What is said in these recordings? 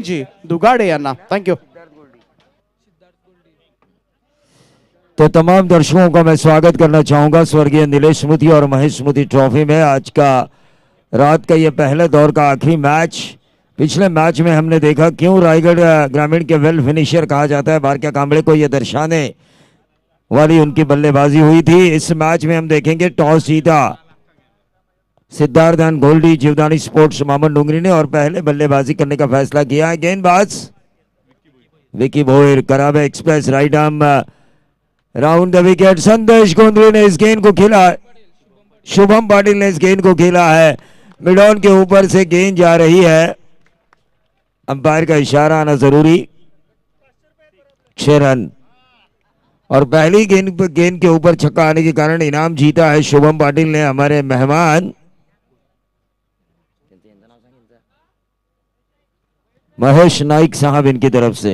Ji दुगाड़े Anna, thank you. तो तमाम दर्शकों का मैं स्वागत करना चाहूंगा स्वर्गीय नीलेश स्मृति और महेश स्मृति ट्रॉफी में। आज का रात का ये पहले दौर का आखिरी मैच। पिछले मैच में हमने देखा क्यों रायगढ़ ग्रामीण के वेल फिनिशर कहा जाता है, बारका कांबड़े को ये दर्शाने वाली उनकी बल्लेबाजी हुई थी। इस मैच में हम देखेंगे टॉस जीता सिद्धार्थ एंड गोल्डी जीवदानी स्पोर्ट्स मामन डूंगरी ने और पहले बल्लेबाजी करने का फैसला किया है। गेंदबाज विकी भोयर, करावे express right arm round the wicket. संदेश गोंदरी ने इस गेंद को खेला, शुभम पाटिल ने इस गेंद को खेला है, मिड ऑन के ऊपर से गेंद जा रही है। अंपायर का इशारा आना जरूरी। 6 रन और पहली गेंद के ऊपर छक्का आने के कारण इनाम जीता है शुभम पाटिल ने, हमारे मेहमान महेश नाइक साहब इनकी तरफ से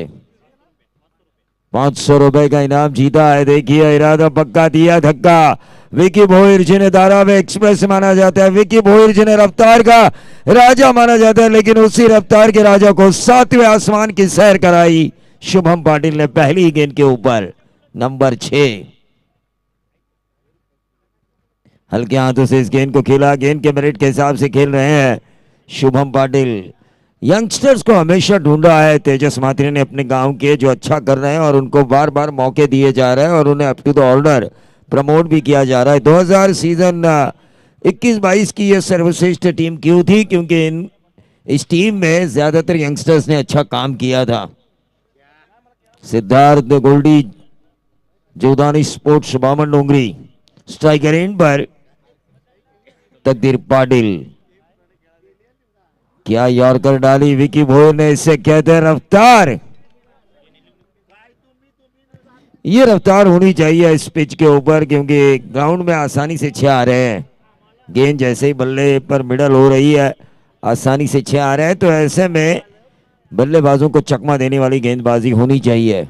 500 रुपए का इनाम जीता है। देखिए इरादा पक्का दिया धक्का। विकी भोयर जिन्हें धारावी एक्सप्रेस माना जाता है, विकी भोयर जिन्हें रफ्तार का राजा माना जाता है, लेकिन उसी रफ्तार के राजा को 7वें आसमान की सैर कराई शुभम पाटिल ने पहली गेंद के ऊपर। नंबर 6 हल्के हाथों से इस गेंद को खेला, गेंद के मेरिट के हिसाब से खेल रहे हैं शुभम पाटिल। यंगस्टर्स को हमेशा ढूंढा है तेजस मात्री ने अपने गांव के, जो अच्छा कर रहे हैं और उनको बार बार मौके दिए जा रहे हैं और उन्हें up to the order promote भी किया जा रहा है। 2000 सीजन 21-22 की यह सर्वश्रेष्ठ टीम क्यों थी? क्योंकि इस टीम में ज्यादातर यंगस्टर्स ने अच्छा काम किया था। Siddharth Goldie Jeevdani sports Baman Dongri, striker end पर तकदीर पाटिल। क्या यॉर्कर डाली विकी भोयर ने, इसे कहते हैं रफ्तार। ये रफ्तार होनी चाहिए इस पिच के ऊपर, क्योंकि ग्राउंड में आसानी से 6 आ रहे हैं। गेंद जैसे ही बल्ले पर मिडल हो रही है आसानी से 6 आ रहे हैं, तो ऐसे में बल्लेबाजों को चकमा देने वाली गेंदबाजी होनी चाहिए।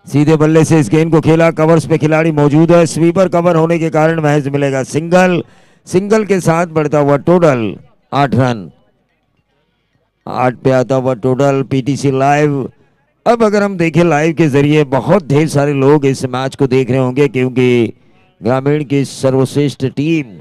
सीधे बल्ले से इस गेंद को खेला, कवर्स पे खिलाड़ी मौजूद है, स्वीपर कवर होने के कारण महज मिलेगा सिंगल। सिंगल के साथ बढ़ता हुआ टोटल 8 रन, 8 पे आता हुआ टोटल। पीटीसी लाइव, अब अगर हम देखें लाइव के जरिए बहुत ढेर सारे लोग इस मैच को देख रहे होंगे, क्योंकि ग्रामीण की सर्वश्रेष्ठ टीम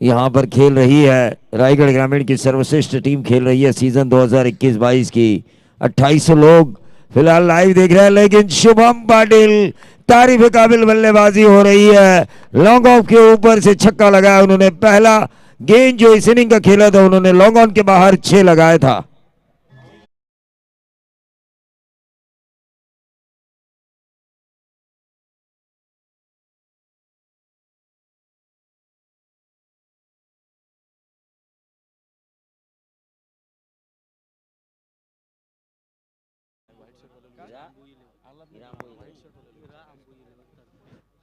यहां पर खेल रही है। रायगढ़ ग्रामीण की सर्वश्रेष्ठ टीम खेल रही है सीजन 2021-22 की। 2800 लोग फिलहाल लाइव देख रहे हैं, लेकिन शुभम पाटिल तारीफ काबिल बल्लेबाजी हो रही है। लॉन्ग ऑफ के ऊपर से छक्का लगाया उन्होंने। पहला गेंद जो इस इनिंग का खेला था उन्होंने लॉन्ग ऑन के बाहर 6 लगाया था।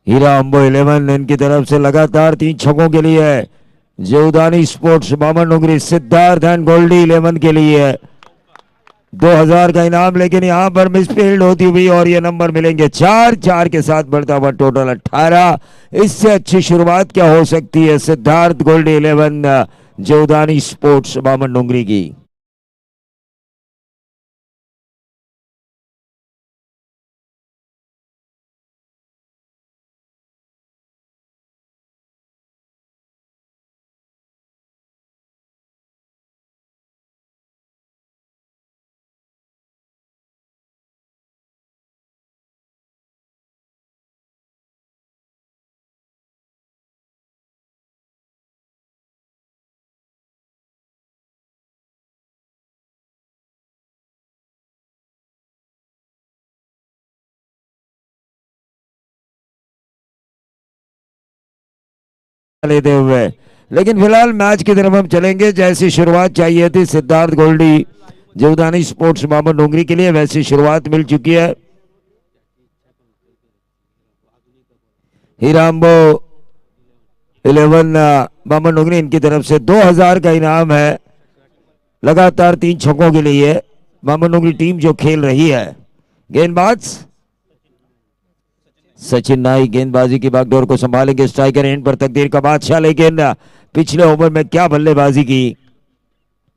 हीरा अंबो 11 इनकी तरफ से लगातार 3 छक्कों के लिए है। Jeevdani sports Baman Dongri Siddharth and Goldie 11 के लिए 2000 का इनाम, लेकिन यहां पर मिसफील्ड होती हुई और ये नंबर मिलेंगे 4 के साथ बढ़ता हुआ टोटल 18। इससे अच्छी शुरुआत क्या हो सकती है सिद्धार्थ गोल्डी 11 जीवदानी स्पोर्ट्स बामन डोंगरी की। लेते हुए, लेकिन फिलहाल मैच की तरफ हम चलेंगे। जैसी शुरुआत चाहिए थी सिद्धार्थ गोल्डी जीवदानी स्पोर्ट्स बामन डोंगरी के लिए, वैसी शुरुआत मिल चुकी है। हीराम्बो 11 बामन डोंगरी इनकी तरफ से 2000 का इनाम है लगातार 3 छक्कों के लिए बामन डोंगरी टीम जो खेल रही है। गेंदबाज सचिन नाइक गेंदबाजी की बागडोर को संभालेंगे। स्ट्राइकर एंड पर तकदीर का बादशाह, लेकिन पिछले ओवर में क्या बल्लेबाजी की।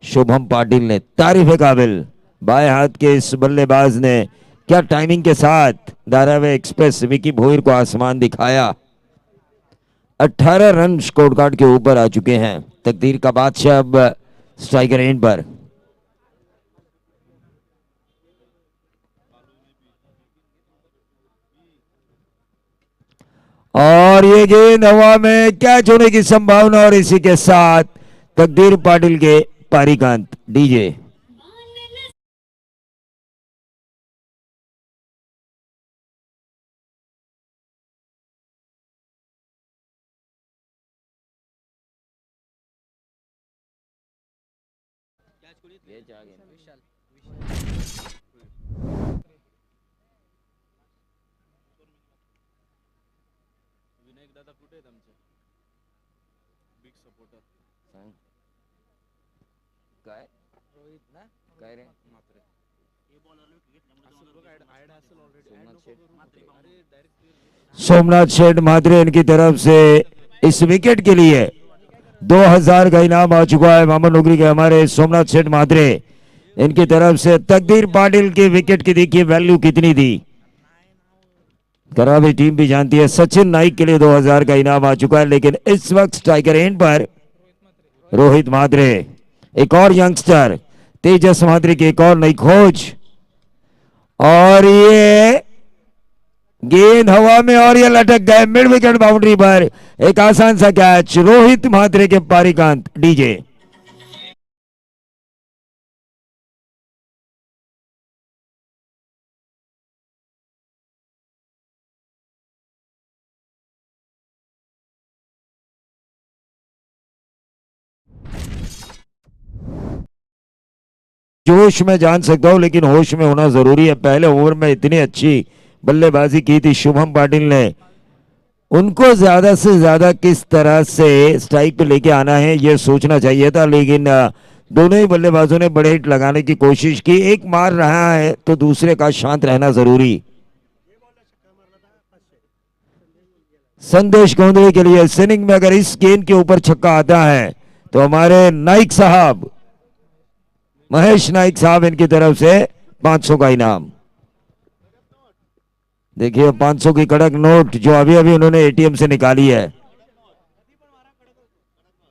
शुभम पाटिल ने, तारीफ काबिल। बाएं हाथ के इस बल्लेबाज ने क्या टाइमिंग के साथ धारावी एक्सप्रेस विकी भोईर को आसमान दिखाया। 18 रन स्कोर कार्ड के ऊपर आ चुके हैं। तकदीर का बादशाह अब स्ट्राइकर एंड पर। और ये गेंद हवा में कैच होने की संभावना, और इसी के साथ तकदीर पाटिल के पारी का अंत। डीजे सोमनाथ शेठ मात्रे इनकी तरफ से इस विकेट के लिए 2000 का इनाम आ चुका है। मोहम्मद नगरी के हमारे सोमनाथ शेठ मात्रे इनकी तरफ से। तकदीर पाटिल की विकेट की देखिए वैल्यू कितनी थी, करावी टीम भी जानती है। सचिन नाइक के लिए 2000 का इनाम आ चुका है, लेकिन इस वक्त स्ट्राइकर एंड पर रोहित मात्रे, एक और यंगस्टर तेजस मात्रे की एक और नई खोज। और ये गेंद हवा में और ये लटक गए मिड विकेट बाउंड्री पर। एक आसान सा कैच, रोहित मात्रे के पारी का अंत। डीजे जोश में जान सकता हूं, लेकिन होश में होना जरूरी है। पहले ओवर में इतनी अच्छी बल्लेबाजी की थी शुभम पाटिल ने, उनको ज्यादा से ज्यादा किस तरह से स्ट्राइक पे लेके आना है ये सोचना चाहिए था। लेकिन दोनों ही बल्लेबाजों ने बड़े हिट लगाने की कोशिश की। एक मार रहा है तो दूसरे का शांत रहना जरूरी। संदेश गोंदली के लिए इस इनिंग में अगर इस गेंद के ऊपर छक्का आता है तो हमारे नाइक साहब, महेश नाइक साहब, इनकी तरफ से 500 का इनाम। देखिए 500 की कड़क नोट जो अभी अभी उन्होंने एटीएम से निकाली है।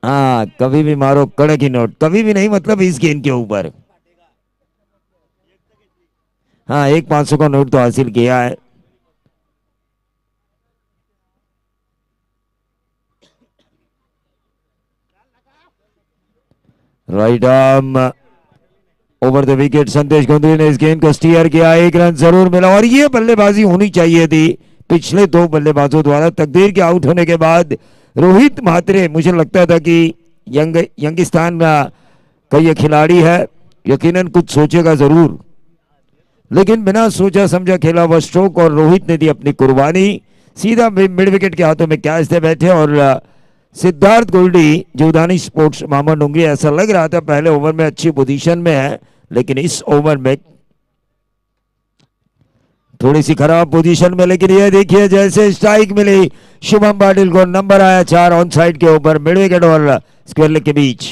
हाँ, कभी भी मारो कड़क ही नोट, कभी भी नहीं मतलब इस गेंद के ऊपर। हाँ, एक 500 का नोट तो हासिल किया है। Right arm over the wicket. संदेश गोंदली ने इस गेंद को स्टीयर किया, एक रन जरूर मिला। और ये बल्लेबाजी होनी चाहिए थी पिछले दो बल्लेबाजों द्वारा। तकदीर के आउट होने के बाद रोहित मात्रे, मुझे लगता था कि यंगिस्तान का ये खिलाड़ी है, यकीनन कुछ सोचेगा जरूर, लेकिन बिना सोचा समझा खेला वह स्ट्रोक और रोहित ने दी अपनी कुर्बानी। सीधा मिड विकेट के हाथों में कैच थे बैठे। और सिद्धार्थ गोल्डी जोधानी स्पोर्ट्स मोहम्मद डोंगरी, ऐसा लग रहा था पहले ओवर में अच्छी पोजीशन में है, लेकिन इस ओवर में थोड़ी सी खराब पोजीशन में। लेकिन ये देखिए जैसे स्ट्राइक मिली शुभम पाटिल को, नंबर आया 4 ऑन साइड के ऊपर मिड विकेट और स्क्वायर लेग के बीच।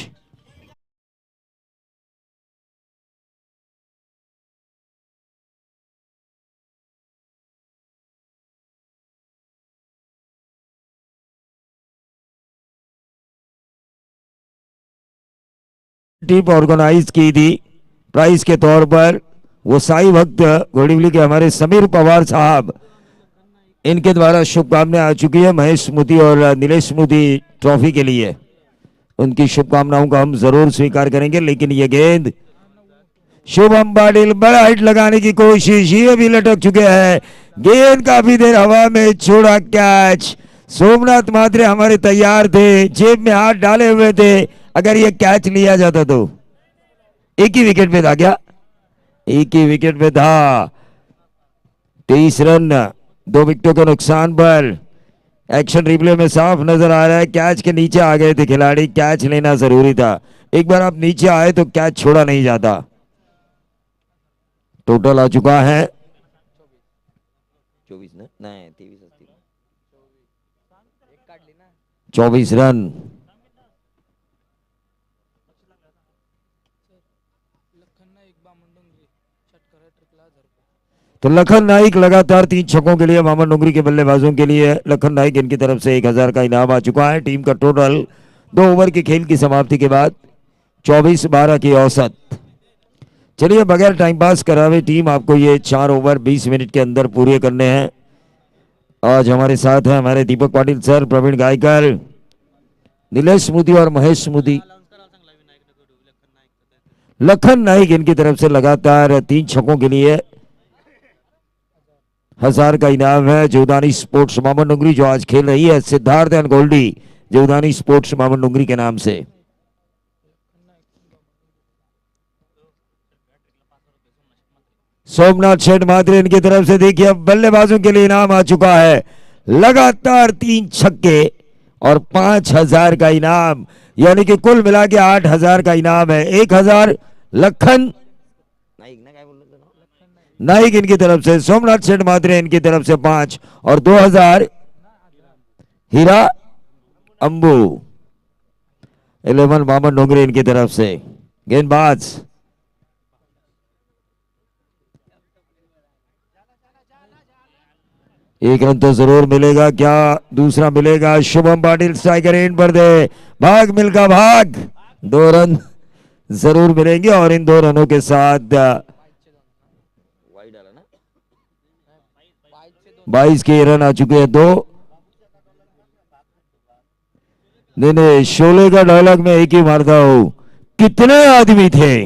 टीम ऑर्गेनाइज की थी प्राइज के तौर पर, वो साई भक्त घोड़ीवली के हमारे समीर पवार साहब, इनके द्वारा शुभकामनाएं आ चुकी है महेश स्मृति और नीलेश स्मृति ट्रॉफी के लिए। उनकी शुभकामनाओं का हम जरूर स्वीकार करेंगे। लेकिन ये गेंद शुभम पाटिल बड़ा हिट लगाने की कोशिश, ये भी लटक चुके हैं। गेंद काफी देर हवा में, छोड़ा कैच। सोमनाथ मात्रे हमारे तैयार थे, जेब में हाथ डाले हुए थे, अगर ये कैच लिया जाता तो। एक ही विकेट पे था क्या? एक ही विकेट पे था। 23 रन 2 विकेटों के नुकसान पर। एक्शन रिप्ले में साफ नजर आ रहा है कैच के नीचे आ गए थे खिलाड़ी, कैच लेना जरूरी था। एक बार आप नीचे आए तो कैच छोड़ा नहीं जाता। टोटल आ चुका है 24 रन। तो लखन नाइक लगातार 3 छक्कों के लिए मामन डोंगरी के बल्लेबाजों के लिए लखन नाइक इनकी तरफ से 1000 का इनाम आ चुका है। टीम का टोटल 2 ओवर के खेल की समाप्ति के बाद 24-12 की औसत। चलिए बगैर टाइम पास करावे टीम आपको ये 4 ओवर 20 मिनट के अंदर पूरे करने हैं। आज हमारे साथ हैं हमारे दीपक पाटिल सर, प्रवीण गायकर, नीलेश स्मृति और महेश स्मृति। लखन नाइक इनकी तरफ से लगातार 3 छक्कों के लिए 1000 का इनाम है। जीवदानी स्पोर्ट्स मामन डोंगरी जो आज खेल रही है सिद्धार्थ एंड गोल्डी जीवदानी स्पोर्ट्स मामन डोंगरी के नाम से। सोमनाथ शेठ मात्रे इनकी तरफ से देखिए बल्लेबाजों के लिए इनाम आ चुका है। लगातार 3 छक्के और 5000 का इनाम, यानी कि कुल मिला के 8000 का इनाम है। 1000 लखन नाइक इनकी तरफ से, सोमनाथ शेठ मात्रे इनकी तरफ से 5 और 2000 हीरा अंबू 11 मामन डोंगरी इनकी तरफ से। गेंदबाज एक रन तो जरूर मिलेगा, क्या दूसरा मिलेगा? शुभम पाटिल स्ट्राइकर एंड पर दे, भाग मिलका भाग, 2 रन जरूर मिलेंगे और इन 2 रनों के साथ 22 के रन आ चुके हैं। 2 नहीं, शोले का डायलॉग में एक ही मारता हूं, कितने आदमी थे?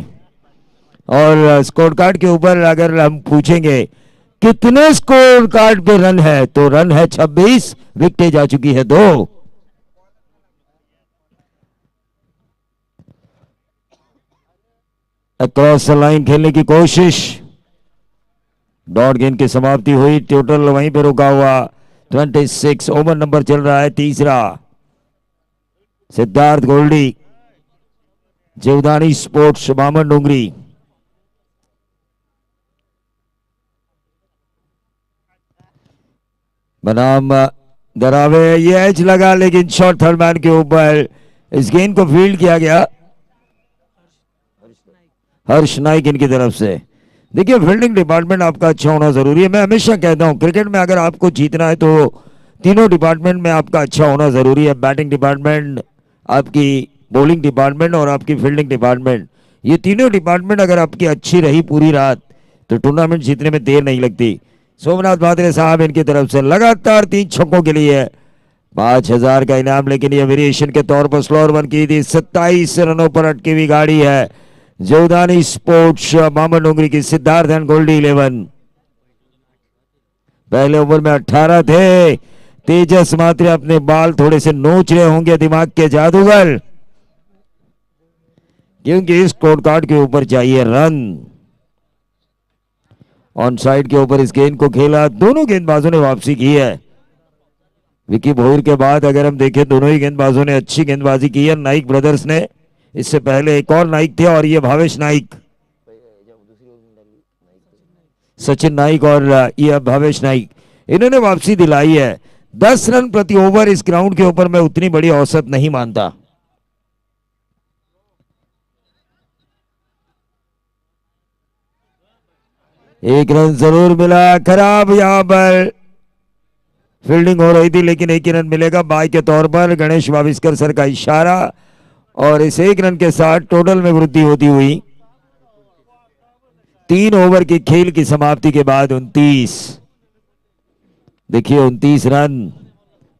और स्कोर कार्ड के ऊपर अगर हम पूछेंगे कितने स्कोर कार्ड पे रन है, तो रन है 26, विकेट जा चुकी है 2। अक्रॉस लाइन खेलने की कोशिश, डॉट गेंद की समाप्ति हुई, टोटल वहीं पे रुका हुआ 26। ओवर नंबर चल रहा है तीसरा। सिद्धार्थ गोल्डी जीवदानी स्पोर्ट्स मामन डोंगरी। बनाम दरावे, ये एज लगा लेकिन शॉर्ट थर्ड मैन के ऊपर इस गेंद को फील्ड किया गया हर्ष नाइक इनकी तरफ से। देखिए फील्डिंग डिपार्टमेंट आपका अच्छा होना जरूरी है। मैं हमेशा कहता हूं क्रिकेट में अगर आपको जीतना है तो तीनों डिपार्टमेंट में आपका अच्छा होना जरूरी है। बैटिंग डिपार्टमेंट, आपकी बॉलिंग डिपार्टमेंट और आपकी फील्डिंग डिपार्टमेंट, ये तीनों डिपार्टमेंट अगर आपकी अच्छी रही पूरी रात तो टूर्नामेंट जीतने में देर नहीं लगती। सोमनाथ मात्रे साहब इनकी तरफ से लगातार 3 छक्कों के लिए 5000 का इनाम, लेकिन ये वेरिएशन के तौर पर स्लोअर वन की थी। 27 रनों पर अटकी हुई गाड़ी है जीवदानी स्पोर्ट्स मामन डोंगरी की। सिद्धार्थ एंड गोल्डी 11, पहले ओवर में 18 थे। तेजस मात्रे अपने बाल थोड़े से नोच रहे होंगे दिमाग के जादूगर, क्योंकि इस स्कोर कार्ड के ऊपर चाहिए रन। ऑन साइड के ऊपर इस गेंद को खेला, दोनों गेंदबाजों ने वापसी की है। विकी भोईर के बाद अगर हम देखें दोनों ही गेंदबाजों ने अच्छी गेंदबाजी की है। नाइक ब्रदर्स ने, इससे पहले एक और नाइक थे और ये भावेश नाइक, सचिन नाइक और ये भावेश नाइक, इन्होंने वापसी दिलाई है। 10 रन प्रति ओवर इस ग्राउंड के ऊपर मैं उतनी बड़ी औसत नहीं मानता। एक रन जरूर मिला, खराब यहां पर फील्डिंग हो रही थी लेकिन 1 रन मिलेगा बाय के तौर पर। गणेश वाविस्कर सर का इशारा और इस 1 रन के साथ टोटल में वृद्धि होती हुई 3 ओवर की खेल की समाप्ति के बाद 29। देखिए 29 रन,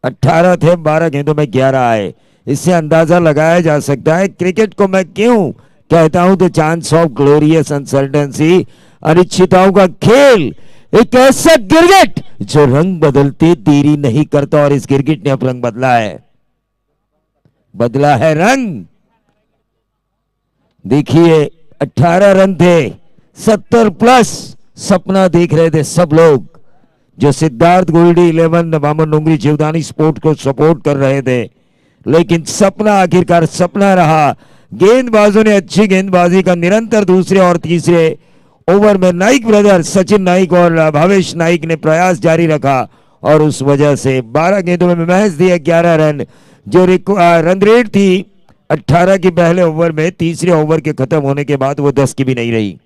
18 थे, 12 गेंदों में 11 आए। इससे अंदाजा लगाया जा सकता है क्रिकेट को मैं क्यों कहता हूं तो चांस ऑफ ग्लोरियस अनसर्टेनिटी, अनिश्चितताओं का खेल। एक ऐसा गिरगिट जो रंग बदलते देरी नहीं करता और इस गिरगिट ने अब रंग बदला है रंग। देखिए 18 रन थे, 70 प्लस सपना देख रहे थे सब लोग जो सिद्धार्थ गोल्डी 11 मामन डोंगरी जीवदानी स्पोर्ट को सपोर्ट कर रहे थे, लेकिन सपना आखिरकार सपना रहा। गेंदबाजों ने अच्छी गेंदबाजी का निरंतर दूसरे और तीसरे ओवर में नाइक ब्रदर्स सचिन नाइक और भावेश नाइक ने प्रयास जारी रखा और उस वजह से 12 गेंदों में महज दिए 11 रन। जो रन रेट थी 18 की पहले ओवर में तीसरे ओवर के खत्म होने के बाद वो 10 की भी नहीं रही,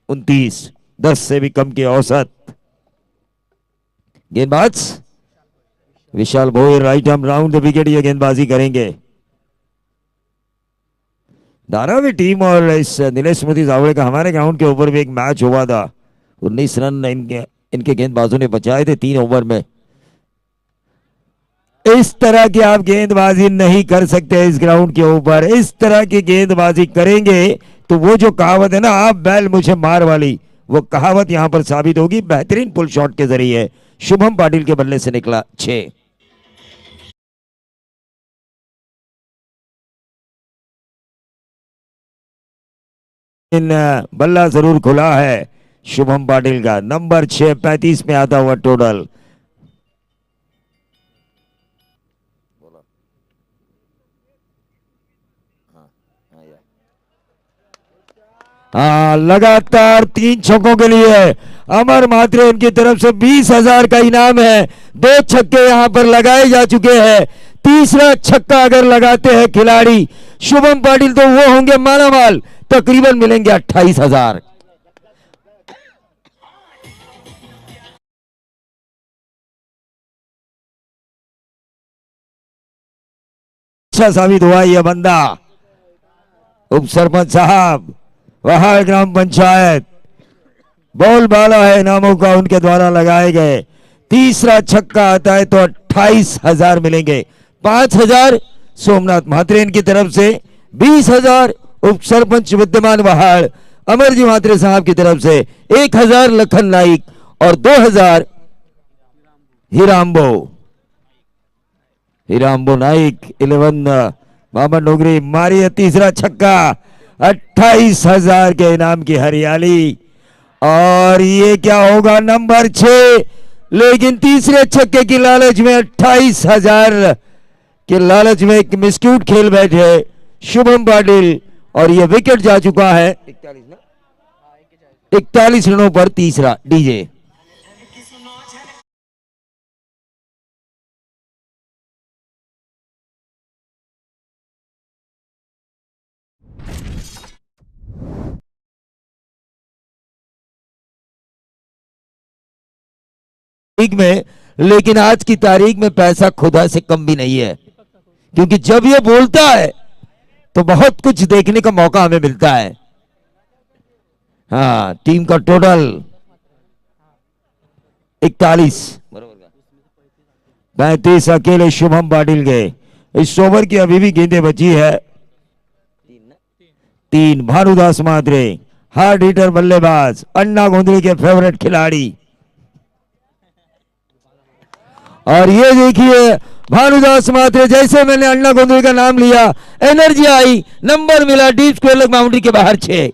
29, 10 से भी कम की औसत। गेंदबाज Vishal Bhoyar right arm round the wicket ये गेंदबाजी करेंगे। धारावी टीम और इस नीलेश स्मृति जावड़े का हमारे ग्राउंड के ऊपर भी एक मैच हुआ था, 19 रन इनके गेंदबाजों ने बचाए थे 3 ओवर में। इस तरह की आप गेंदबाजी नहीं कर सकते इस ग्राउंड के ऊपर। इस तरह की गेंदबाजी करेंगे तो वो जो कहावत है ना, आप बैल मुझे मार वाली, वो कहावत यहां पर साबित होगी। बेहतरीन पुल शॉट के जरिए शुभम पाटिल के बल्ले से निकला 6। बल्ला जरूर खुला है शुभम पाटिल का, नंबर 6 35 में आता हुआ टोटल। हाँ, लगातार 3 छक्कों के लिए अमर म्हात्रे इनकी तरफ से 20,000 का इनाम है। 2 छक्के यहां पर लगाए जा चुके हैं, तीसरा छक्का अगर लगाते हैं खिलाड़ी शुभम पाटिल तो वो होंगे मालामाल, तकरीबन मिलेंगे 28,000। अच्छा साबित हुआ यह बंदा। उप सरपंच साहब, वहाड़ ग्राम पंचायत, बॉल बाला है इनामों का उनके द्वारा लगाए गए। तीसरा छक्का आता है तो 28,000 मिलेंगे। 5,000 सोमनाथ म्हात्रे इनकी तरफ से, 20,000 उप सरपंच विद्यमान वहाड़ अमरजी म्हात्रे साहब की तरफ से, 1,000 लखन नाइक और 2,000 हीराम्बो नाइक। 11 मोहम्मद नोगरी मारिए तीसरा छक्का, 28,000 के इनाम की हरियाली। और ये क्या होगा, नंबर 6, लेकिन तीसरे छक्के की लालच में 28,000 के लालच में एक मिस्क्यूट खेल बैठे शुभम पाटिल और ये विकेट जा चुका है 41 रनों पर। तीसरा डीजे में, लेकिन आज की तारीख में पैसा खुदा से कम भी नहीं है, क्योंकि जब ये बोलता है तो बहुत कुछ देखने का मौका हमें मिलता है। हाँ, टीम का टोटल 41, 35 अकेले शुभम पाटिल गए। इस ओवर की अभी भी गेंदें बची है 3। भानुदास म्हात्रे हार्ड हिटर बल्लेबाज, अन्ना गोंदली के फेवरेट खिलाड़ी। और ये देखिए भानुदास म्हात्रे, जैसे मैंने अन्ना गोंदली का नाम लिया एनर्जी आई, नंबर मिला डीप स्क्वायर बाउंड्री के बाहर 6।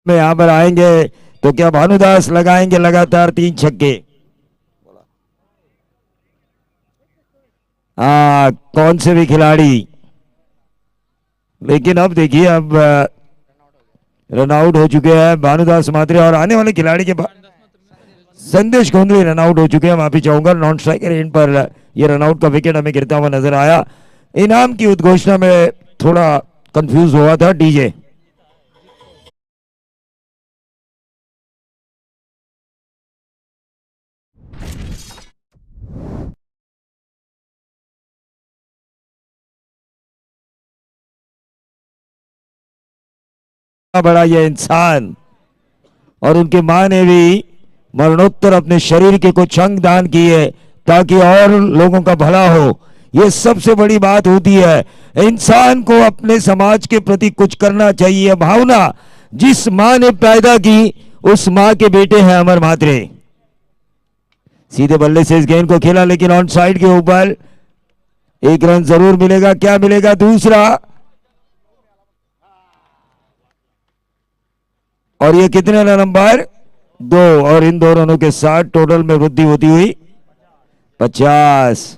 में यहां पर आएंगे तो क्या भानुदास लगाएंगे लगातार 3 छक्के। कौन से भी खिलाड़ी, लेकिन अब देखिए अब रन आउट हो चुके हैं भानुदास म्हात्रे और आने वाले खिलाड़ी के बाद संदेश गोंदली रन आउट हो चुके हैं। माफी चाहूंगा, नॉन स्ट्राइकर एंड पर ये रन आउट का विकेट हमें गिरता हुआ नजर आया। इनाम की उद्घोषणा में थोड़ा कंफ्यूज हुआ था डीजे। बड़ा ये इंसान और उनकी मां ने भी मरणोत्तर अपने शरीर के कुछ अंग दान किए ताकि और लोगों का भला हो। ये सबसे बड़ी बात होती है, इंसान को अपने समाज के प्रति कुछ करना चाहिए। भावना जिस मां ने पैदा की उस मां के बेटे हैं अमर म्हात्रे। सीधे बल्ले से इस गेंद को खेला, लेकिन ऑन साइड के ऊपर 1 रन जरूर मिलेगा। क्या मिलेगा, दूसरा, और ये कितने रन नंबर 2, और इन 2 रनों के साथ टोटल में वृद्धि होती हुई 50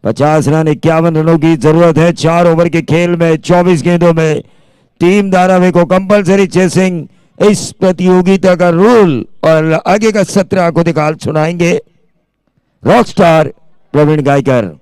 रन। 51 रनों की जरूरत है 4 ओवर के खेल में 24 गेंदों में। टीम धारावी को कंपलसरी चेसिंग इस प्रतियोगिता का रूल और आगे का सत्र आपको दिखा सुनाएंगे रॉकस्टार प्रवीण गायकर।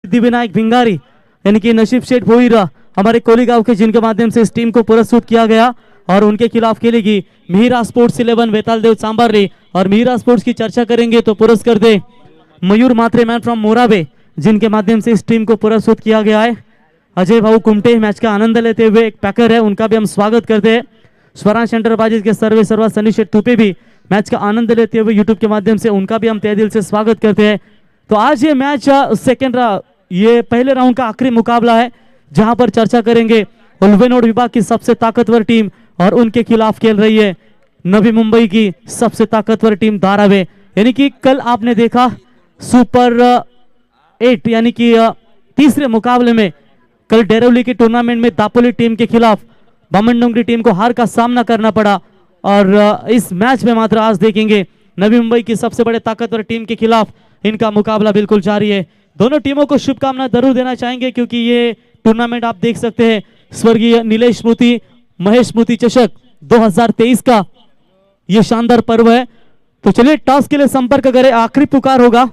सिद्धिविनायक भिंगारी यानी कि नसीब शेठ भोईरा हमारे कोलीगांव के, जिनके माध्यम से इस टीम को पुरस्कृत किया गया और उनके खिलाफ खेलेगी मिहिरा स्पोर्ट्स 11 वेतालदेव सांबारली। और मिहिरा स्पोर्ट्स की चर्चा करेंगे तो पुरस्कार दे मयूर मात्रे मैन फ्रॉम मोराबे, जिनके माध्यम से इस टीम को पुरस्कृत किया गया है। अजय भाऊ कुमटे मैच का आनंद लेते हुए एक पैकर है, उनका भी हम स्वागत करते हैं। स्वराज एंटरप्राइजेस के सर्वे सर्वा सनी शेठ तुपे भी मैच का आनंद लेते हुए यूट्यूब के माध्यम से, उनका भी हम तहे दिल से स्वागत करते हैं। तो आज ये मैच ये पहले राउंड का आखिरी मुकाबला है, जहां पर चर्चा करेंगे उल्वेनोड विभाग की सबसे ताकतवर टीम और उनके खिलाफ खेल रही है नवी मुंबई की सबसे ताकतवर टीम धारावे। यानी कि कल आपने देखा सुपर 8 यानी कि तीसरे मुकाबले में कल डेरोली के टूर्नामेंट में दापोली टीम के खिलाफ बामनडोंगरी टीम को हार का सामना करना पड़ा। और इस मैच में मात्र आज देखेंगे नवी मुंबई की सबसे बड़े ताकतवर टीम के खिलाफ इनका मुकाबला बिल्कुल जारी है। दोनों टीमों को शुभकामना जरूर देना चाहेंगे, क्योंकि ये टूर्नामेंट आप देख सकते हैं स्वर्गीय नीलेश स्मृति महेश स्मृति चषक 2023 का ये शानदार पर्व है। तो चलिए टॉस के लिए संपर्क करें, आखिरी पुकार होगा।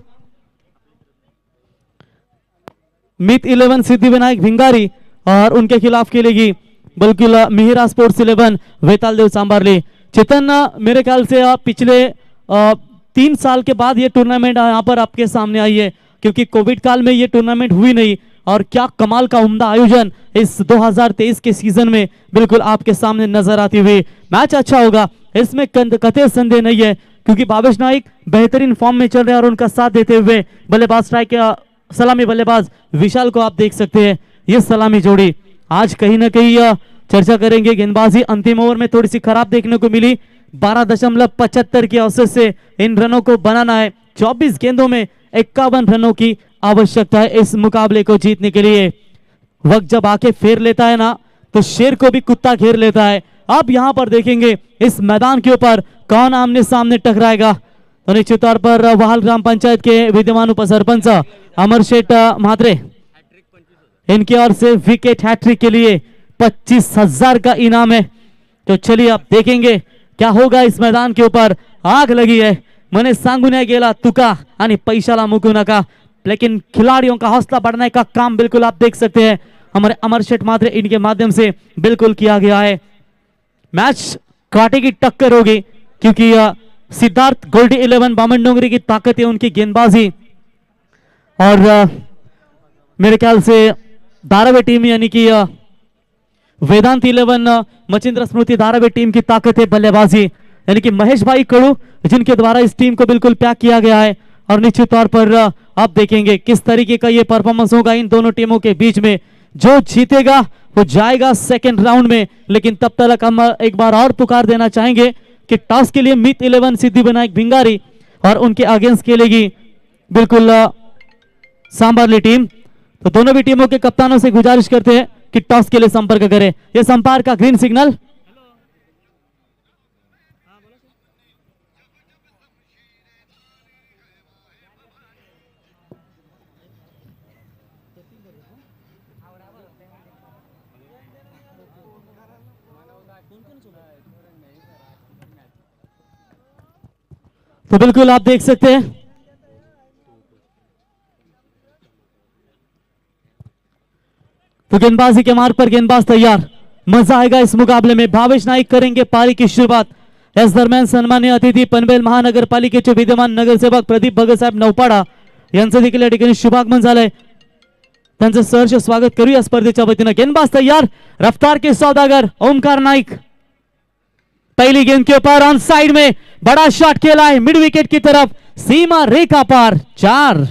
मित 11 सिद्धिविनायक भिंगारी और उनके खिलाफ खेलेगी बिल्कुल मिहिरा स्पोर्ट्स 11 वेतालदेव सांबारली। चेतन, मेरे ख्याल से पिछले 3 साल के बाद ये टूर्नामेंट यहाँ पर आपके सामने आई है, क्योंकि कोविड काल में ये टूर्नामेंट हुई नहीं। और क्या कमाल का उम्दा आयोजन इस 2023 के सीजन में बिल्कुल आपके सामने नजर आती हुई। मैच अच्छा होगा, इसमें कतई संदेह नहीं है, क्योंकि भावेश नाइक बेहतरीन फॉर्म में चल रहे हैं और उनका साथ देते हुए बल्लेबाज स्ट्राइक सलामी बल्लेबाज विशाल को आप देख सकते हैं। ये सलामी जोड़ी आज कहीं ना कहीं चर्चा करेंगे। गेंदबाजी अंतिम ओवर में थोड़ी सी खराब देखने को मिली, 12.75 की औसत से इन रनों को बनाना है। 24 गेंदों में 51 रनों की आवश्यकता है इस मुकाबले को जीतने के लिए। वक्त जब आके फेर लेता है ना, तो शेर को भी कुत्ता घेर लेता है। अब यहां पर देखेंगे इस मैदान के ऊपर कौन आमने सामने टकराएगा। तो निश्चित तौर पर वाहल ग्राम पंचायत के विद्यमान उप सरपंच अमर शेठ म्हात्रे, इनकी ओर से विकेट हैट्रिक के लिए 25,000 का इनाम है। तो चलिए अब देखेंगे क्या होगा इस मैदान के ऊपर। आग लगी है, मने सांगुने गेला तुका आणि पैशाला मुकू नका, लेकिन खिलाड़ियों का हौसला बढ़ाने का काम बिल्कुल आप देख सकते हैं हमारे अमर शेठ म्हात्रे, इनके माध्यम से बिल्कुल किया गया है। मैच कांटे की टक्कर होगी, क्योंकि सिद्धार्थ गोल्डी 11 बामनडोंगरी की ताकत है उनकी गेंदबाजी, और मेरे ख्याल से धारावी टीम यानी कि वेदांत 11 मचिंद्र स्मृति धारावी टीम की ताकत है बल्लेबाजी, यानी कि महेश भाई कड़ू, जिनके द्वारा इस टीम को बिल्कुल पैक किया गया है। और निश्चित तौर पर आप देखेंगे किस तरीके का ये परफॉर्मेंस होगा इन दोनों टीमों के बीच में। जो जीतेगा वो जाएगा सेकंड राउंड में, लेकिन तब तक हम एक बार और पुकार देना चाहेंगे कि टॉस के लिए मित 11 सिद्धिविनायक भिंगारी और उनके अगेंस्ट खेलेगी बिल्कुल सांबारली टीम। तो दोनों भी टीमों के कप्तानों से गुजारिश करते हैं कि टॉस के लिए संपर्क करें। यह संपर्क का ग्रीन सिग्नल। तो बिल्कुल आप देख सकते हैं तो गेंदबाजी के मार्ग पर गेंदबाज तैयार, मजा आएगा इस मुकाबले में। भावेश नाईक करेंगे पारी की शुरुआत। याच दरम्यान सन्मान्य अतिथी पनवेल महानगरपालिकेचे विद्यमान नगरसेवक प्रदीप भगतसाहेब नौपाडा यांचं देखील या ठिकाणी शुभागमन झालंय, त्यांचं सहर्ष स्वागत करूया स्पर्धेच्या वतीनं। गेंदबाज तैयार, रफ्तार के सौदागर ओमकार नाइक, पहली गेंद के ऊपर ऑन साइड में बड़ा शॉट खेला है मिड विकेट की तरफ, सीमा रेखा पार, 4।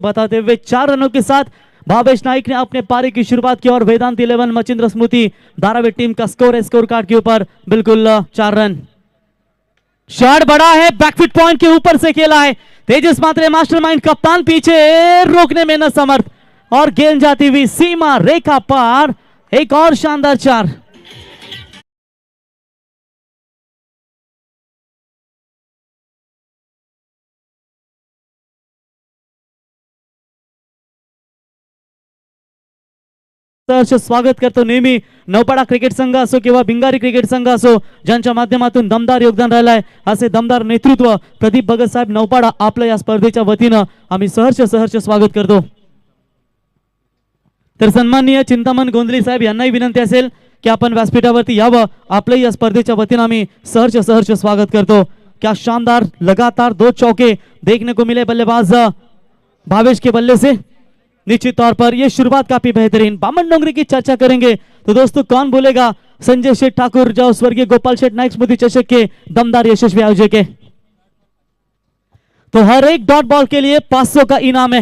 बताते हुए 4 रनों के साथ भावेश नाइक ने अपने पारी की शुरुआत की और वेदांत 11 मचिंद्र स्मृति धारावी टीम का स्कोर है स्कोर कार्ड के ऊपर बिल्कुल 4 रन। शॉट बड़ा है, बैकफुट पॉइंट के ऊपर से खेला है, तेजस मात्रे मास्टरमाइंड कप्तान पीछे रोकने में न समर्थ और गेंद जाती हुई सीमा रेखा पार, एक और शानदार 4। स्वागत करतो नेहमी नौपाडा क्रिकेट संघ असो किंवा भिंगारी क्रिकेट संघ असो, ज्यांच्या माध्यमातून दमदार योगदान राहिलाय, असे दमदार नेतृत्व प्रदीप भगतसाहेब नौपाडा आपल्या या स्पर्धेच्या वतीनं आम्ही सहर्ष स्वागत करतो। तर सन्माननीय चिंतामण गोंधली साहेब यांनाही विनंती असेल की आपण व्यासपीठावरती यावं, आपल्या या स्पर्धेच्या वतीनं आम्ही सहर्ष स्वागत करतो। क्या शानदार लगातार 2 चौके देखने को मिले बल्लेबाज भावेश के बल्ले से, निश्चित तौर पर यह शुरुआत काफी बेहतरीन। बामन डोंगरी की चर्चा करेंगे तो दोस्तों कौन भूलेगा संजय शेठ ठाकुर, जो स्वर्गीय गोपाल शेठ नाइक स्मृति चषक के दमदार यशस्वी आयोजक है। तो हर एक डॉट बॉल के लिए 500 का इनाम है।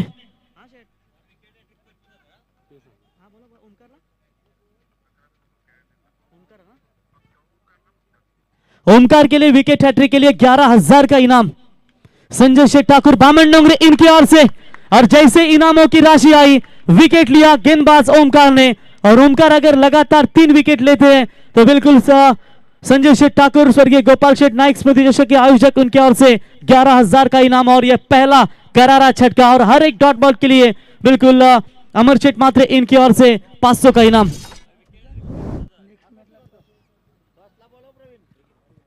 ओमकार के लिए विकेट हैट्रिक के लिए 11,000 का इनाम, संजय शेठ ठाकुर बामन डोंगरी इनकी ओर से। और जैसे इनामों की राशि आई, विकेट लिया गेंदबाज ओमकार ने, और ओमकार अगर लगातार 3 विकेट लेते हैं तो बिल्कुल संजय शेठ ठाकुर, स्वर्गीय गोपाल शेठ नाइक स्मृति चषक के आयोजक, उनकी ओर से 11,000 का इनाम और यह पहला करारा छटका। और हर एक डॉट बॉल के लिए बिल्कुल अमर शेठ मात्रे इनकी ओर से 500 का इनाम।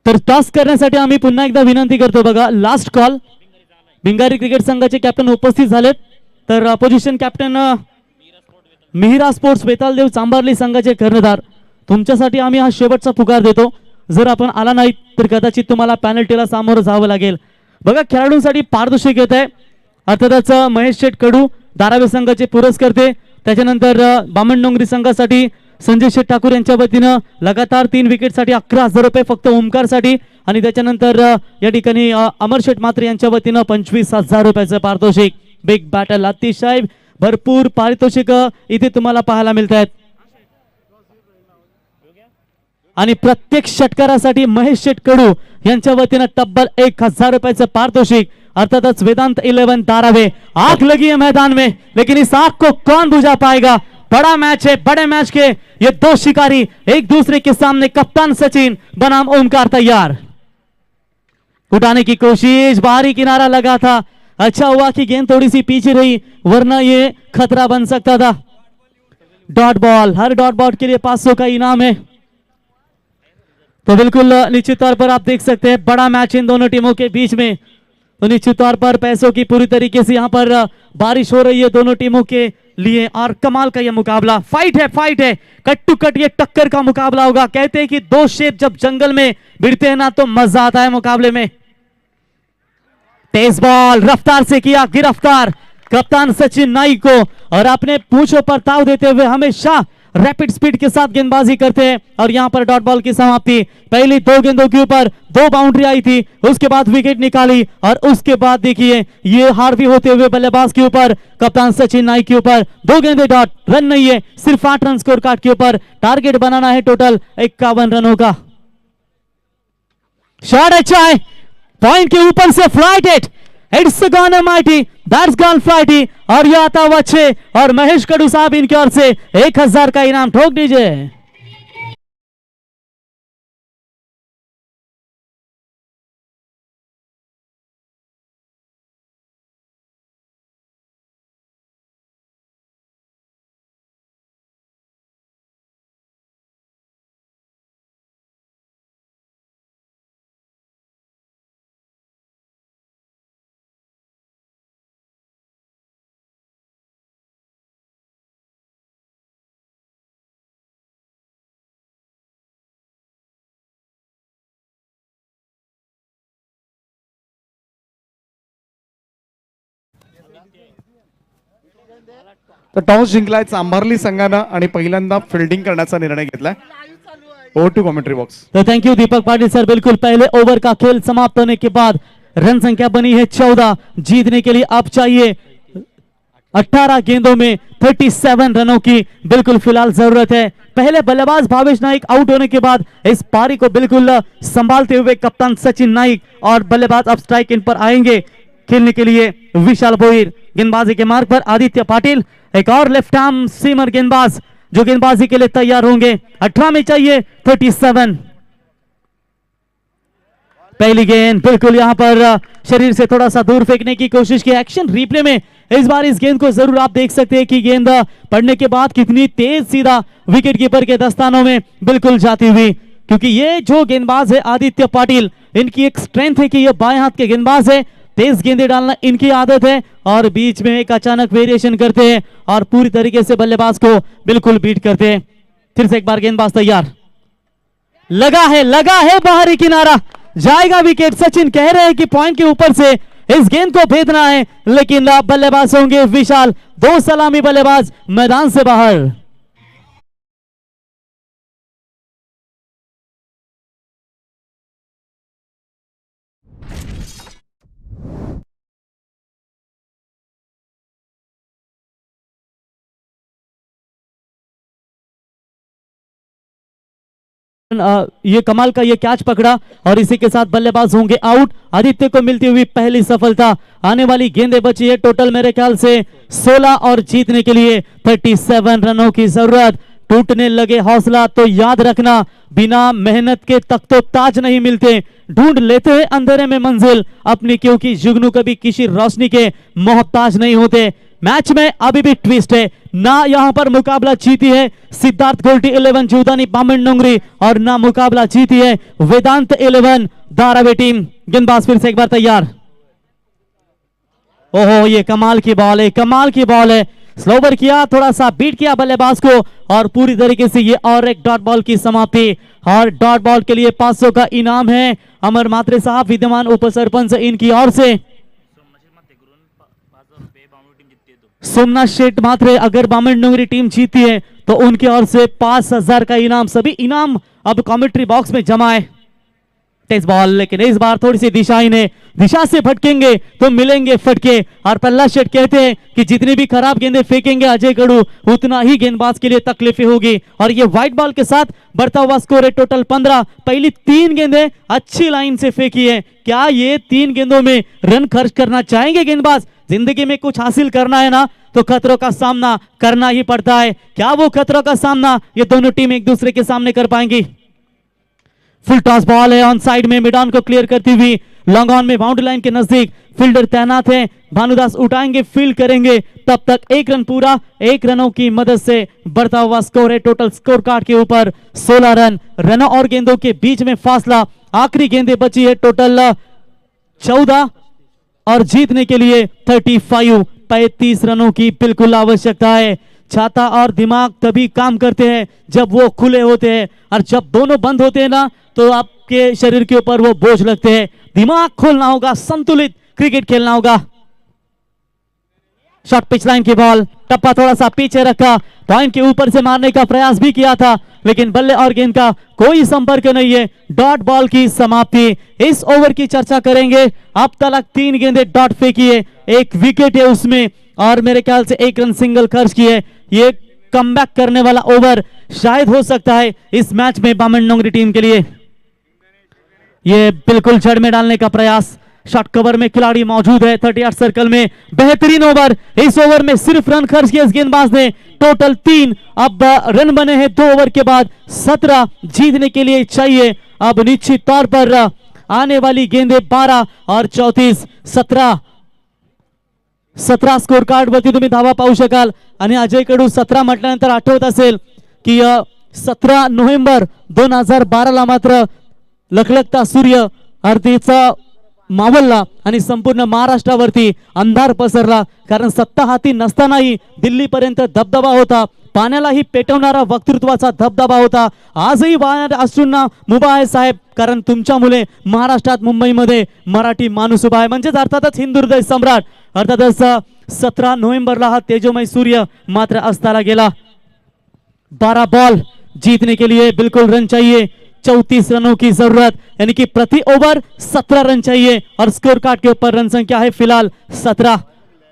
तर टॉस करण्यासाठी आम्ही पुन्हा एकदा विनंती करतो, बघा लास्ट कॉल। भिंगारी क्रिकेट संघाचे कॅप्टन उपस्थित झालेत, तर अपोजिशन कॅप्टन मिहिरा स्पोर्ट्स वेतालदेव चांबारली संघाचे कर्णधार, तुमच्यासाठी आम्ही हा शेवटचा पुकार देतो। जर आपण आला नाही तर कदाचित तुम्हाला पेनल्टीला सामोरं जावं लागेल। बघा खेळाडूंसाठी पारितोषिक येत आहे, अर्थातच महेश शेठ कडू धारावी संघाचे पुरस्कर्ते, त्याच्यानंतर बामण डोंगरी संघासाठी संजय शेठ ठाकूर यांच्या वतीनं लगातार 3 विकेटसाठी 11,000 रुपये फक्त ओमकारसाठी, आणि त्याच्यानंतर या ठिकाणी अमर शेठ मात्रे यांच्या वतीनं 25,000 रुपयाचं पारितोषिक। बिग बॅटल, अतिशय भरपूर पारितोषिक इथे तुम्हाला पाहायला मिळत आहेत। आणि प्रत्येक षटकारासाठी महेश शेठ कडू यांच्या वतीनं तब्बल 1,000 रुपयाचं पारितोषिक, अर्थातच वेदांत 11 धारावे। आग लगी है मैदान में, लेकिन इस आग को कौन बुझा पाएगा। बड़ा मैच है, बड़े मैच के ये 2 शिकारी एक दूसरे के सामने। कप्तान सचिन बनाम ओमकार तैयार, उठाने की कोशिश, बाहरी किनारा लगा था, अच्छा हुआ कि गेंद थोड़ी सी पीछे रही, वरना ये खतरा बन सकता था। डॉट बॉल, हर डॉट बॉल के लिए 500 का इनाम है। तो बिल्कुल निश्चित तौर पर आप देख सकते हैं बड़ा मैच इन दोनों टीमों के बीच में। तो निश्चित तौर पर पैसों की पूरी तरीके से यहाँ पर बारिश हो रही है दोनों टीमों के लिए, और कमाल का यह मुकाबला फाइट है, कट टू कट ये टक्कर का मुकाबला होगा। कहते हैं कि 2 शेर जब जंगल में भिड़ते हैं ना तो मजा आता है मुकाबले में। तेज बॉल रफ्तार से किया गिरफ्तार कप्तान सचिन नाइक को, और अपने पूंछों पर ताव देते हुए हमेशा रैपिड स्पीड के साथ गेंदबाजी करते हैं। और यहां पर डॉट बॉल की समाप्ति, पहली 2 गेंदों के ऊपर 2 बाउंड्री आई थी, उसके बाद विकेट निकाली, और उसके बाद देखिए ये हार्वी होते हुए बल्लेबाज के ऊपर, कप्तान सचिन नाइक के ऊपर 2 गेंदे डॉट, रन नहीं है, सिर्फ 8 रन स्कोर कार्ड के ऊपर। टारगेट बनाना है टोटल 51 रनों का। शॉट अच्छा है, पॉइंट के ऊपर से flight hit, it's gone mighty, that's gone flighty, और यह आता हुआ 6, और महेश कडू साहब इनकी ओर से 1,000 का इनाम ठोक दीजिए। तर टॉस जिंकलाय चांभारली संघानं आणि पहिल्यांदा फिल्डिंग करण्याचा निर्णय घेतलाय. Over to commentary box. तो thank you Deepak Patil sir. बिल्कुल पहले ओवर का खेल समाप्त होने के बाद रन संख्या बनी है 14. जीतने के लिए अब चाहिए 18 गेंदों में 37 रनों की बिल्कुल फिलहाल जरूरत है. पहले बल्लेबाज भावेश नाइक आउट होने के बाद इस पारी को बिल्कुल संभालते हुए कप्तान सचिन नाइक और बल्लेबाज अब स्ट्राइक इन पर आएंगे खेलने के लिए विशाल भोईर. गेंदबाजी के मार्ग पर आदित्य पाटिल, एक और लेफ्ट आर्म सीमर गेंदबाज जो गेंदबाजी के लिए तैयार होंगे. 18 में चाहिए 37. पहली गेंद बिल्कुल यहां पर शरीर से थोड़ा सा दूर फेंकने की कोशिश की. एक्शन रिप्ले में इस बार इस गेंद को जरूर आप देख सकते हैं कि गेंद पड़ने के बाद कितनी तेज सीधा विकेट कीपर के दस्तानों में बिल्कुल जाती हुई. क्योंकि ये जो गेंदबाज है आदित्य पाटिल, इनकी एक स्ट्रेंथ है कि ये बाएं हाथ के गेंदबाज है. तेज गेंदें डालना इनकी आदत है और बीच में एक अचानक वेरिएशन करते हैं और पूरी तरीके से बल्लेबाज को बिल्कुल बीट करते हैं. फिर से एक बार गेंदबाज तैयार, लगा है बाहरी किनारा, जाएगा विकेट. सचिन कह रहे हैं कि पॉइंट के ऊपर से इस गेंद को भेजना है, लेकिन बल्लेबाज होंगे विशाल. 2 सलामी बल्लेबाज मैदान से बाहर. ये कमाल का ये कैच पकड़ा और इसी के साथ बल्लेबाज होंगे आउट. आदित्य को मिलती हुई पहली सफलता. आने वाली गेंदें बची है टोटल मेरे ख्याल से 16 और जीतने के लिए 37 रनों की जरूरत. टूटने लगे हौसला तो याद रखना, बिना मेहनत के तक तो ताज नहीं मिलते. ढूंढ लेते हैं अंधेरे में मंजिल अपनी, क्योंकि जुगनू कभी किसी रोशनी के मोहताज नहीं होते. मैच में अभी भी ट्विस्ट है ना. यहां पर मुकाबला जीती है सिद्धार्थ गोल्टी 11 जीवदानी बामन नोंगरी और ना मुकाबला जीती है वेदांत 11 धारावी टीम. गेंदबाज फिर से एक बार तैयार. ओहो, ये कमाल की बॉल है. स्लोवर किया, थोड़ा सा बीट किया बल्लेबाज को और पूरी तरीके से ये और एक डॉट बॉल की समाप्ति. और डॉट बॉल के लिए 500 का इनाम है. अमर मात्रे साहब विद्यमान उप सरपंच इनकी ओर से. सोमनाथ शेठ मात्रे, अगर बामन नोंगरी टीम जीती है तो उनकी ओर से 5000 का इनाम. सभी इनाम अब कमेंट्री बॉक्स में जमा है. तेज बॉल, लेकिन इस बार थोड़ी सी दिशाहीन है. दिशा से भटकेंगे तो मिलेंगे फटके. और प्रहलाद शेठ कहते हैं कि जितनी भी खराब गेंदें फेंकेंगे अजय गढ़ू, उतना ही गेंदबाज के लिए तकलीफें होगी. और ये व्हाइट बॉल के साथ बढ़ता हुआ स्कोर है टोटल 15. पहली 3 गेंदें अच्छी लाइन से फेंकी है. क्या ये 3 गेंदों में रन खर्च करना चाहेंगे गेंदबाज? जिंदगी में कुछ हासिल करना है ना तो खतरों का सामना करना ही पड़ता है. क्या वो खतरों का सामना ये दोनों टीम एक दूसरे के सामने कर पाएंगी? फुल टॉस बॉल है ऑन साइड में, मिड ऑन को क्लियर करती हुई लॉन्ग ऑन में बाउंड्री लाइन के नजदीक फील्डर तैनात है. भानुदास उठाएंगे, फील्ड करेंगे, तब तक 1 रन पूरा. 1 रनों की मदद से बढ़ता हुआ स्कोर है टोटल स्कोर कार्ड के ऊपर 16 रन. रनों और गेंदों के बीच में फासला. आखिरी गेंदें बची है टोटल 14 और जीतने के लिए 35 रनों की बिल्कुल आवश्यकता है. छाता और दिमाग तभी काम करते हैं जब वो खुले होते हैं, और जब दोनों बंद होते हैं ना तो आपके शरीर के ऊपर वो बोझ लगते हैं. दिमाग खोलना होगा, संतुलित क्रिकेट खेलना होगा. शॉर्ट पिच लाइन की बॉल, टप्पा थोड़ा सा पीछे रखा, पॉइंट के ऊपर से मारने का प्रयास भी किया था, लेकिन बल्ले और गेंद का कोई संपर्क नहीं है. डॉट बॉल की समाप्ति. इस ओवर की चर्चा करेंगे. अब तक 3 गेंदें डॉट फेंकी है, 1 विकेट है उसमें, और मेरे ख्याल से 1 रन सिंगल खर्च की है. ये कमबैक करने वाला ओवर शायद हो सकता है इस मैच में बामन नोंगरी टीम के लिए. ये बिल्कुल जड़ में डालने का प्रयास. शॉट कवर में खिलाड़ी मौजूद है 38 सर्कल में. बेहतरीन ओवर. इस ओवर में सिर्फ रन खर्च किया इस गेंदबाज ने, टोटल 3. अब रन बने हैं 2 ओवर के बाद 17. जीतने के लिए चाहिए अब निश्चित तौर पर आने वाली गेंदें 12 और 34 17 स्कोर कार्ड वरती तुम्ही धावा पाहू शकाल. आणि अजय कडू 17 म्हटल्यानंतर आठवत असेल की 17 नोव्हेंबर 2012 मात्र लखलखता सूर्य अर्थीचा मावळला आणि संपूर्ण महाराष्ट्रावरती अंधार पसरला. कारण सत्ता हाती नसतानाही दिल्लीपर्यंत दबदबा होता, पाण्यालाही पेटवणारा वक्तृत्वाचा धबधबा होता. आजही वाहणाऱ्या अश्रूंना मुभा आहे साहेब, कारण तुमच्यामुळे महाराष्ट्रात मुंबईमध्ये मराठी माणूस उभा आहे. म्हणजेच अर्थातच हिंदू हृदय सम्राट, अर्थातच 17 नोव्हेंबरला हा तेजोमय सूर्य मात्र अस्ताला गेला. 12 बॉल जीतने के लिए बिल्कुल रन चाहिए, 34 रनों की जरूरत, यानी कि प्रति ओवर 17 रन चाहिए और स्कोर कार्ड के ऊपर रन संख्या है फिलहाल 17.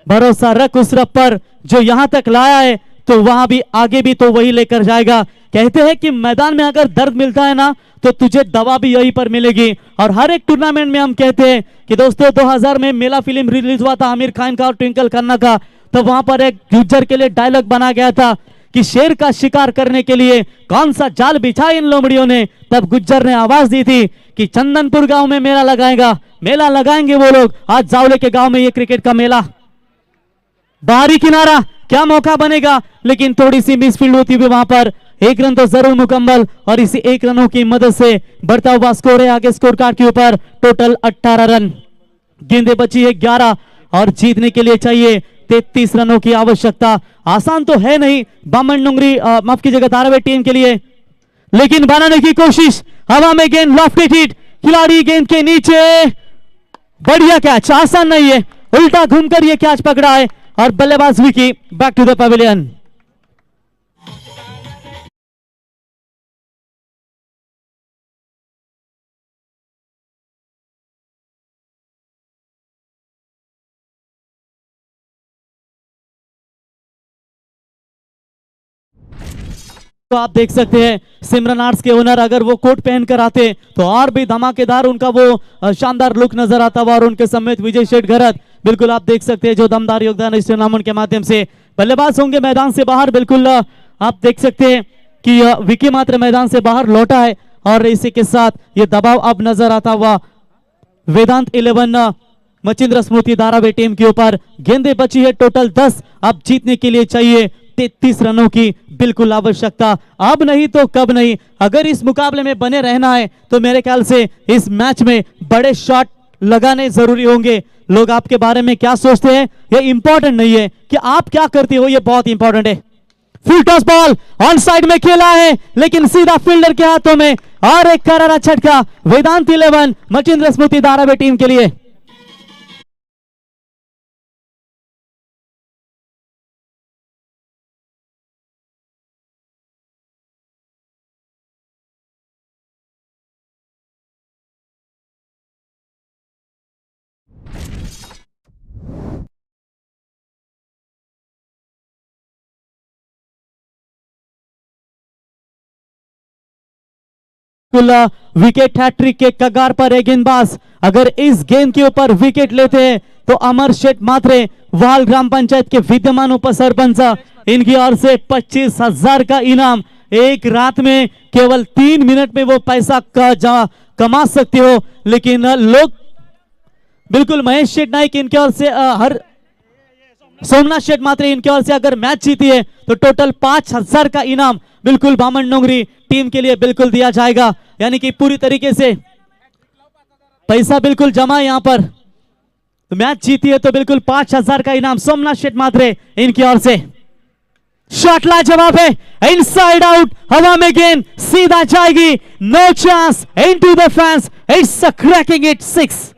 भरोसा रख उस रब पर जो यहां तक लाया है तो वहां भी आगे भी तो वही लेकर जाएगा. कहते हैं कि मैदान में अगर दर्द मिलता है ना तो तुझे दवा भी यहीं पर मिलेगी. और हर एक टूर्नामेंट में हम कहते हैं कि दोस्तों 2000 में मेला फिल्म रिलीज हुआ था आमिर खान का और ट्विंकल खन्ना का, तो वहां पर एक गुज्जर के लिए डायलॉग बना गया था कि शेर का शिकार करने के लिए कौन सा जाल बिछा इन लोमड़ियों ने. तब गुज्जर ने आवाज दी थी कि चंदनपुर गांव में मेला लगाएगा, मेला लगाएंगे वो लोग. आज जावले के गांव में ये क्रिकेट का मेला. बाहरी किनारा, क्या मौका बनेगा, लेकिन थोड़ी सी मिसफील्ड होती हुई वहां पर. एक रन तो जरूर मुकम्मल और इसी एक रनों की मदद से बढ़ता हुआ स्कोर है आगे स्कोर कार्ड के ऊपर. टोटल 18 रन, गेंदें बची है 11 और जीतने के लिए चाहिए 33 रनों की आवश्यकता. आसान तो है नहीं बामन डोंगरी, माफ कीजिएगा धारावी टीम के लिए, लेकिन बनाने की कोशिश. हवा में गेंद लॉफ्टेड हिट, खिलाड़ी गेंद के नीचे, बढ़िया कैच. आसान नहीं है, उल्टा घूमकर यह कैच पकड़ा है और बल्लेबाज Vicky back to the pavilion. तो आप देख सकते हैं सिमरन आर्ट्स के ओनर अगर वो कोट पहनकर आते तो और भी धमाकेदार उनका वो शानदार लुक नजर आता हुआ. और उनके समेत विजय शेठ घरत, बिल्कुल आप देख सकते हैं जो दमदार योगदान इस टूर्नामेंट के माध्यम से. बल्लेबाज होंगे मैदान से बाहर, बिल्कुल आप देख सकते हैं कि विकी मात्र मैदान से बाहर लौटा है और इसी के साथ ये दबाव अब नजर आता हुआ वेदांत 11 मचिंद्र स्मृति धारावी टीम के ऊपर. गेंदें बची है टोटल 10, अब जीतने के लिए चाहिए 33 रनों की बिल्कुल आवश्यकता. अब नहीं तो कब नहीं, अगर इस मुकाबले में बने रहना है तो मेरे ख्याल से इस मैच में बड़े शॉट लगाने जरूरी होंगे. लोग आपके बारे में क्या सोचते हैं ये इंपॉर्टेंट नहीं है, कि आप क्या करते हो ये बहुत इंपॉर्टेंट है. Full toss ball on side में खेला है लेकिन सीधा फील्डर के हाथों में और एक करारा झटका वेदांत 11 मचिंद्र स्मृति धारावी टीम के लिए. विकेट हैट्रिक के कगार पर है गेंदबाज. अगर इस गेंद के ऊपर विकेट लेते हैं तो अमर शेठ मात्रे वाल ग्राम पंचायत के विद्यमान उप सरपंच, इनकी ओर से 25,000 का इनाम. एक रात में केवल 3 मिनट में वो पैसा कमा सकते हो. लेकिन लोग बिल्कुल महेश शेठ नाइक इनके ओर से हर सोमनाथ शेठ मात्रे इनके ओर से अगर मैच जीती है तो टोटल 5,000 का इनाम बिल्कुल बामन डोंगरी टीम के लिए बिल्कुल दिया जाएगा. यानी कि पूरी तरीके से पैसा बिल्कुल जमा यहां पर. तो मैच जीती है तो बिल्कुल 5,000 का इनाम सोमनाथ शेठ मात्रे इनकी ओर से. शॉट लाजवाब है, इनसाइड आउट, हवा में गेंद सीधा जाएगी, no chance into the fans, it's a cracking it 6.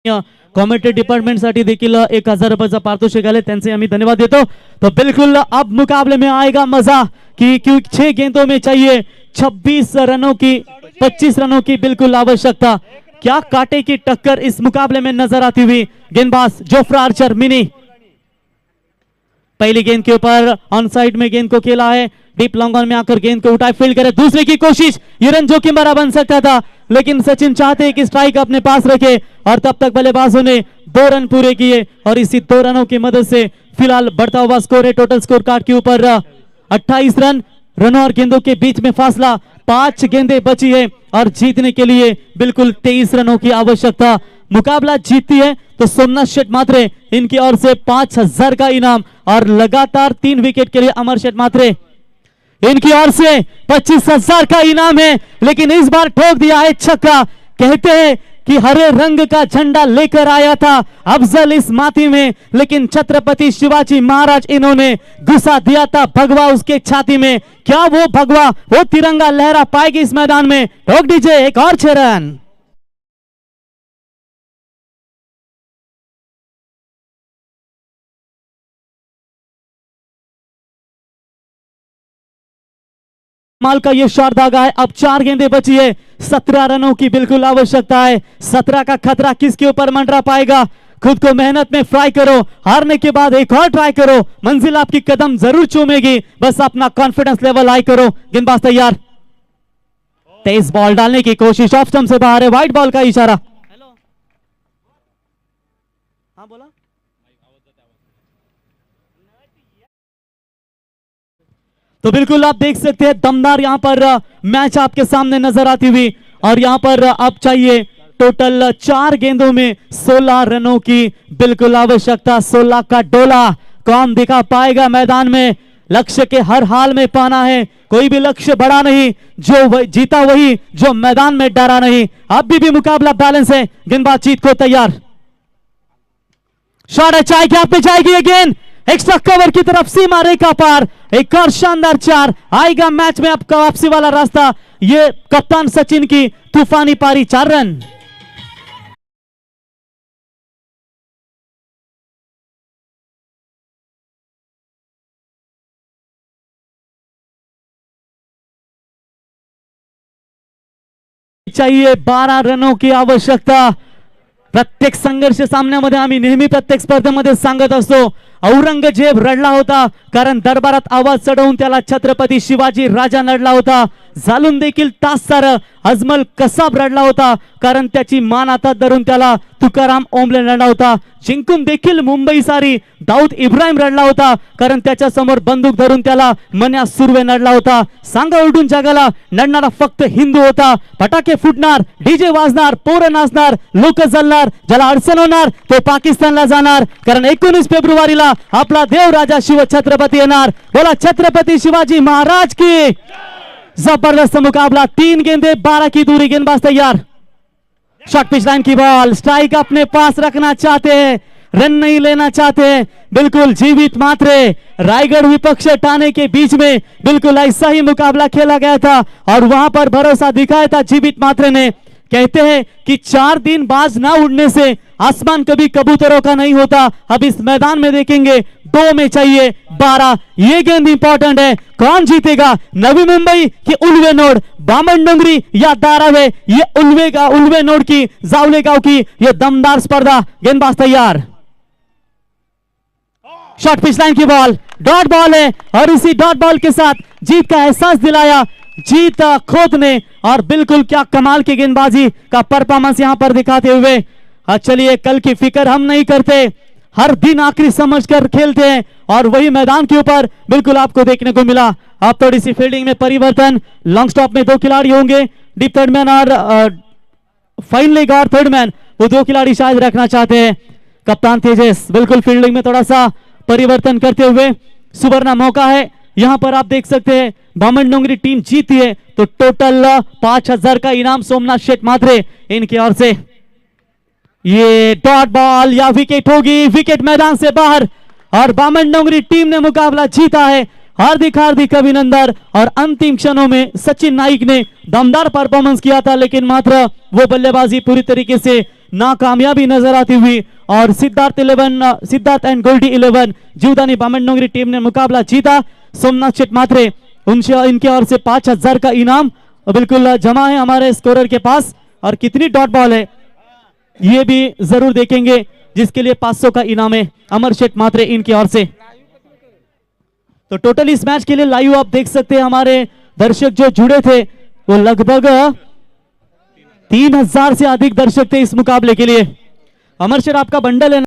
Commentary डिपार्टमेंटसाठी देखील 1000 रुपयाचा पारितोषिक आले, त्यांचे आम्ही धन्यवाद देतो. तो बिल्कुल अब मुकाबले में आएगा मजा कि क्यों 6 गेंदों में चाहिए 26 रनों की 25 रनों की बिल्कुल आवश्यकता. क्या कांटे की टक्कर इस मुकाबले में नजर आती हुई. गेंदबाज जोफ्रा आर्चर मिनी पहली गेंद के ऊपर ऑन साइड में गेंद को खेला है, डीप लॉन्ग ऑन में आकर गेंद को उठाए, फील्ड करे, दूसरे की कोशिश, ये रन जोखिम भरा बन सकता था, लेकिन सचिन चाहते हैं कि स्ट्राइक अपने पास रखे और तब तक बल्लेबाजों ने 2 रन पूरे किए और इसी 2 रनों की मदद से फिलहाल बढ़ता हुआ स्कोर है. टोटल स्कोर कार्ड के ऊपर 28 रन. रनों और गेंदों के बीच में फासला 5 गेंदें बची है और जीतने के लिए बिल्कुल 23 रनों की आवश्यकता. मुकाबला जीतती है तो सोमनाथ शेठ मात्रे इनकी ओर से 5000 का इनाम और लगातार 3 विकेट के लिए अमर शेठ मात्रे इनकी ओर से 25,000 का इनाम है, लेकिन इस बार ठोक दिया है छक्का. कहते हैं कि हरे रंग का झंडा लेकर आया था अफजल इस माटी में, लेकिन छत्रपति शिवाजी महाराज इन्होंने घुसा दिया था भगवा उसके छाती में. क्या वो भगवा वो तिरंगा लहरा पाएगी इस मैदान में. ठोक दीजिए एक और 6 रन. माल का ये शॉट दागा है. अब 4 गेंदें बची है, 17 रनों की बिल्कुल आवश्यकता है. 17 का खतरा किसके ऊपर मंडरा पाएगा. खुद को मेहनत में फ्राई करो, हारने के बाद एक और ट्राई करो, मंजिल आपकी कदम जरूर चूमेगी, बस अपना कॉन्फिडेंस लेवल हाई करो. गेंदबाज तैयार, तेज बॉल डालने की कोशिश, ऑफ स्टंप से बाहर है, व्हाइट बॉल का इशारा. हेलो, हाँ बोला. तो बिल्कुल आप देख सकते हैं दमदार यहां पर मैच आपके सामने नजर आती हुई और यहां पर अब चाहिए टोटल 4 गेंदों में 16 रनों की बिल्कुल आवश्यकता. 16 का डोला कौन दिखा पाएगा मैदान में. लक्ष्य के हर हाल में पाना है, कोई भी लक्ष्य बड़ा नहीं, जो जीता वही जो मैदान में डरा नहीं. अभी भी मुकाबला बैलेंस है. गेंदबाज जीत को तैयार, शॉट चाय क्या पे जाएगी अगेन, एक्स्ट्रा कवर की तरफ सीमा रेखा पार, एक और शानदार 4 आएगा मैच में. आपका वापसी वाला रास्ता, ये कप्तान सचिन की तूफानी पारी. 4 रन. चाहिए 12 रनों की आवश्यकता. प्रत्येक संघर्ष सामन्यामध्ये आम्ही नेहमी प्रत्येक स्पर्धेमध्ये सांगत असतो, औरंगजेब रडला होता कारण दरबारात आवाज चढवून त्याला छत्रपती शिवाजी राजा नडला होता. झालून देखील तासार अजमल कसाब रडला होता कारण त्याची मान आता धरून त्याला तुकाराम ओंबले रडला होता. जिंकून देखील मुंबई सारी दाऊद इब्राहिम रडला होता कारण त्याच्या समोर बंदूक धरून त्याला मन्या सुर्वे नडला होता. सांगा उलटून जगाला नडणारा फक्त हिंदू होता. फटाके फुटणार, डीजे वाजणार, पोरं नाचणार, लोक जलणार, ज्याला अडचण होणार तो पाकिस्तानला जाणार कारण 19 फेब्रुवारीला आपला देव राजा शिव छत्रपती येणार. बोला छत्रपती शिवाजी महाराज की. जबरदस्त मुकाबला, 3 गेंदे 12 की दूरी. गेंदबाज तैयार, शॉर्ट पिच लाइन की बॉल, स्ट्राइक अपने पास रखना चाहते हैं, रन नहीं लेना चाहते हैं. बिल्कुल जीवित मात्रे रायगढ़ विपक्ष ठाणे के बीच में बिल्कुल ऐसा ही मुकाबला खेला गया था और वहां पर भरोसा दिखाया था जीवित मात्रे ने. कहते हैं कि 4 दिन बाज ना उड़ने से आसमान कभी कबूतरों का नहीं होता. अब इस मैदान में देखेंगे 2 में चाहिए 12. ये गेंद इंपॉर्टेंट है. कौन जीतेगा, नवी मुंबई की उल्वे नोड, बामणडोंगरी या धारावे. ये उल्वे नोड की, जावले गांव की ये दमदार स्पर्धा. गेंदबाज तैयार, शॉर्ट पिच लाइन की बॉल, डॉट बॉल है और इसी डॉट बॉल के साथ जीत का एहसास दिलाया जीत खोत ने. और बिल्कुल क्या कमाल की गेंदबाजी का परफॉर्मेंस यहां पर दिखाते हुए. चलिए, कल की फिक्र हम नहीं करते, हर दिन आखिरी समझकर खेलते हैं और वही मैदान के ऊपर बिल्कुल आपको देखने को मिला. अब थोड़ी सी फील्डिंग में परिवर्तन, लॉन्ग स्टॉप में 2 खिलाड़ी होंगे, डीप थर्ड मैन और फाइन लेग और थर्ड मैन, वो 2 खिलाड़ी शायद रखना चाहते हैं. कप्तान तेजस बिल्कुल फील्डिंग में थोड़ा सा परिवर्तन करते हुए, सुवर्ण मौका है. यहां पर आप देख सकते हैं बामणडोंगरी टीम जीती है तो टोटल 5000 का इनाम सोमनाथ शेठ मात्रे इनकी ओर से. ये डॉट बॉल या विकेट होगी, विकेट मैदान से बाहर और बामणडोंगरी टीम ने मुकाबला जीता है. हार्दिक हार्दिक अभिनंदन। और अंतिम क्षणों में सचिन नाइक ने दमदार परफॉर्मेंस किया था, लेकिन मात्र वो बल्लेबाजी पूरी तरीके से नाकामयाबी नजर आती हुई और Siddharth and Goldie 11 Jivdani Bamandongri team ने मुकाबला जीता। सोमनाथ चिटमात्रे इनके ओर से 5000 का इनाम बिल्कुल जमा है हमारे स्कोरर के पास। और कितनी डॉट बॉल है ये भी जरूर देखेंगे, जिसके लिए 500 का इनाम है अमर शेठ मात्रे इनकी ओर से। तो टोटल इस मैच के लिए लाइव आप देख सकते हैं, हमारे दर्शक जो जुड़े थे वो लगभग 3000 से अधिक दर्शक थे इस मुकाबले के लिए। अमर शेठ आपका बंडल है।